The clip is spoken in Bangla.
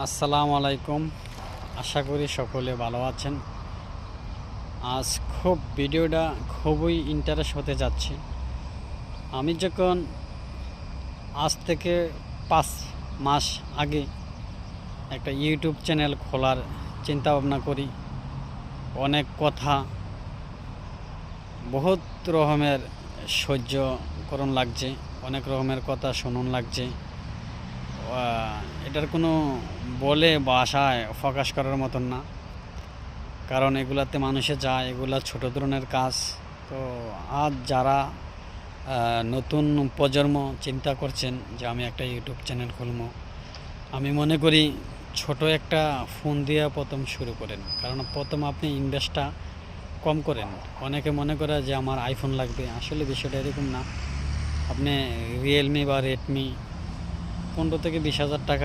আসসালামু আলাইকুম। আশা করি সকলে ভালো আছেন। আজ ভিডিওটা খুবই ইন্টারেস্ট হতে যাচ্ছে। আমি যখন আজ থেকে 5 মাস আগে একটা ইউটিউব চ্যানেল খোলার চিন্তা ভাবনা করি, অনেক কথা বহুত রকমের সহ্যকরণ লাগছে, অনেক রকমের কথা শুনুন লাগছে। এটার কোনো বলে ভাষায় প্রকাশ করার মতন না, কারণ এগুলাতে মানুষে যায়, এগুলা ছোট ধরনের কাজ। তো আজ যারা নতুন প্রজন্ম চিন্তা করছেন যে আমি একটা ইউটিউব চ্যানেল খুলব, আমি মনে করি ছোট একটা ফোন দিয়ে প্রথম শুরু করেন, কারণ প্রথম আপনি ইনভেস্টটা কম করেন। অনেকে মনে করে যে আমার আইফোন লাগবে, আসলে বিষয়টা এরকম না। আপনি রিয়েলমি বা রেডমি 15 থেকে 20 হাজার টাকা